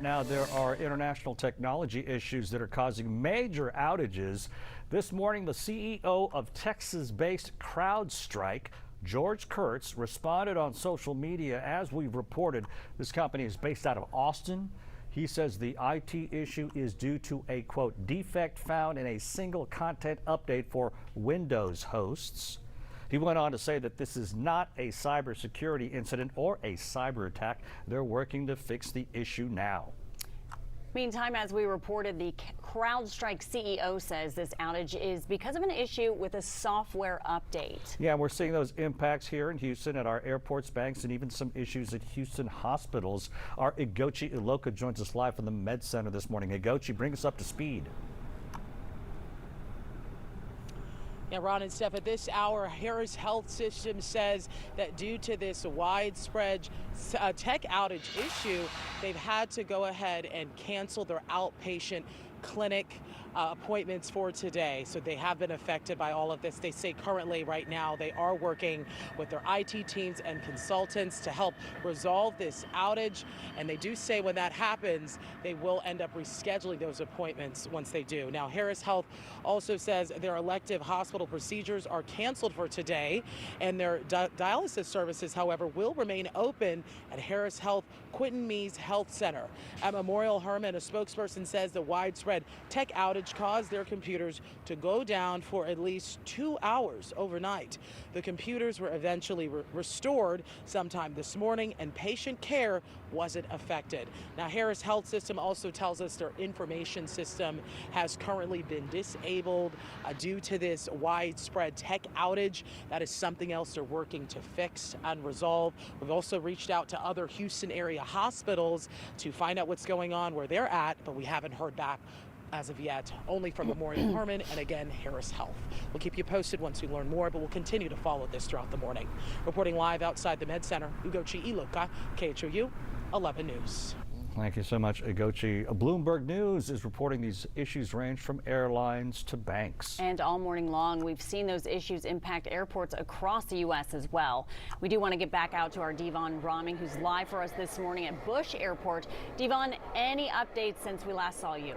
Now, there are international technology issues that are causing major outages. This morning, the CEO of Texas-based CrowdStrike, George Kurtz, responded on social media. As we've reported, this company is based out of Austin. He says the IT issue is due to a, quote, defect found in a single content update for Windows hosts. He went on to say that this is not a cybersecurity incident or a cyber attack. They're working to fix the issue now. Meantime, as we reported, the CrowdStrike CEO says this outage is because of an issue with a software update. Yeah, we're seeing those impacts here in Houston at our airports, banks, and even some issues at Houston hospitals. Our Igochi Iloka joins us live from the Med Center this morning. Igochi, bring us up to speed. Yeah, Ron and Steph, at this hour, Harris Health System says that due to this widespread tech outage issue, they've had to go ahead and cancel their outpatient clinic appointments for today. So they have been affected by all of this. They say currently right now they are working with their IT teams and consultants to help resolve this outage. And they do say when that happens, they will end up rescheduling those appointments once they do. Now, Harris Health also says their elective hospital procedures are canceled for today, and their dialysis services, however, will remain open at Harris Health Quinton Mease Health Center. At Memorial Hermann, a spokesperson says the widespread tech outage caused their computers to go down for at least 2 hours overnight. The computers were eventually restored sometime this morning, and patient care wasn't affected. Now, Harris Health System also tells us their information system has currently been disabled due to this widespread tech outage. That is something else they're working to fix and resolve. We've also reached out to other Houston area hospitals to find out what's going on where they're at, but we haven't heard back as of yet, only from Memorial Hermann and again Harris Health. We'll keep you posted once we learn more, but we'll continue to follow this throughout the morning. Reporting live outside the Med Center, Ugochi Iloka, KHOU 11 News. Thank you so much, Igochi. Bloomberg News is reporting these issues range from airlines to banks. And all morning long, we've seen those issues impact airports across the U.S. as well. We do want to get back out to our Devon Roming, who's live for us this morning at Bush Airport. Devon, any updates since we last saw you?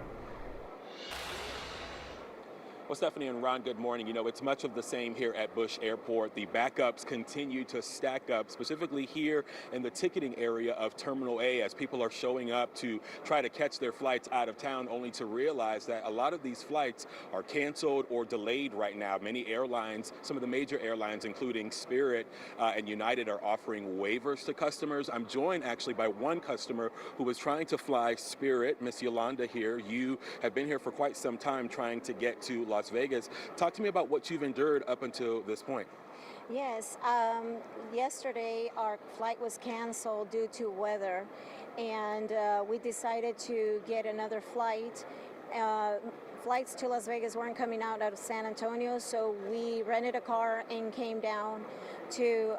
Well, Stephanie and Ron, good morning. You know, it's much of the same here at Bush Airport. The backups continue to stack up, specifically here in the ticketing area of Terminal A, as people are showing up to try to catch their flights out of town, only to realize that a lot of these flights are canceled or delayed right now. Many airlines, some of the major airlines, including Spirit and United, are offering waivers to customers. I'm joined actually by one customer who was trying to fly Spirit, Miss Yolanda here. You have been here for quite some time trying to get to Las Vegas. Talk to me about what you've endured up until this point. Yes, yesterday our flight was canceled due to weather, and we decided to get another flight. Flights to Las Vegas weren't coming out of San Antonio, so we rented a car and came down to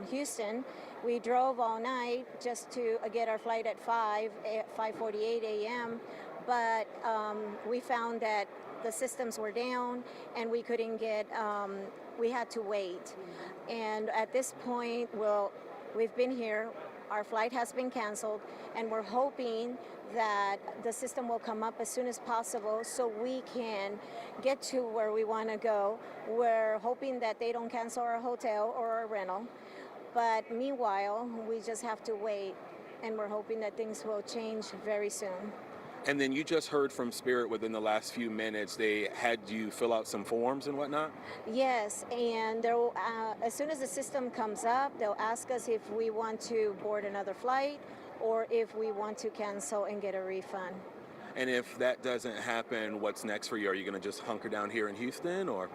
Houston. We drove all night just to get our flight at 5:48 a.m., but we found that the systems were down and we couldn't get, we had to wait. And at this point, we've been here, our flight has been canceled, and we're hoping that the system will come up as soon as possible so we can get to where we want to go. We're hoping that they don't cancel our hotel or our rental, but meanwhile, we just have to wait, and we're hoping that things will change very soon. And then you just heard from Spirit within the last few minutes. They had you fill out some forms and whatnot? Yes, and as soon as the system comes up, they'll ask us if we want to board another flight or if we want to cancel and get a refund. And if that doesn't happen, what's next for you? Are you going to just hunker down here in Houston, or?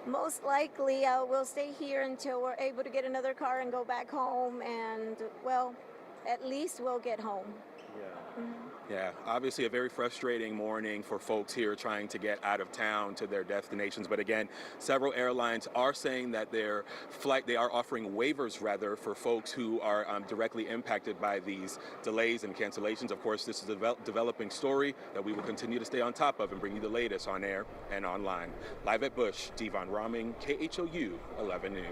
Most likely, we'll stay here until we're able to get another car and go back home, and, well, at least we'll get home. Yeah. Mm-hmm. Yeah, obviously a very frustrating morning for folks here trying to get out of town to their destinations. But again, several airlines are saying that they are offering waivers rather for folks who are directly impacted by these delays and cancellations. Of course, this is a developing story that we will continue to stay on top of and bring you the latest on air and online. Live at Bush, Devon Roming, KHOU 11 News.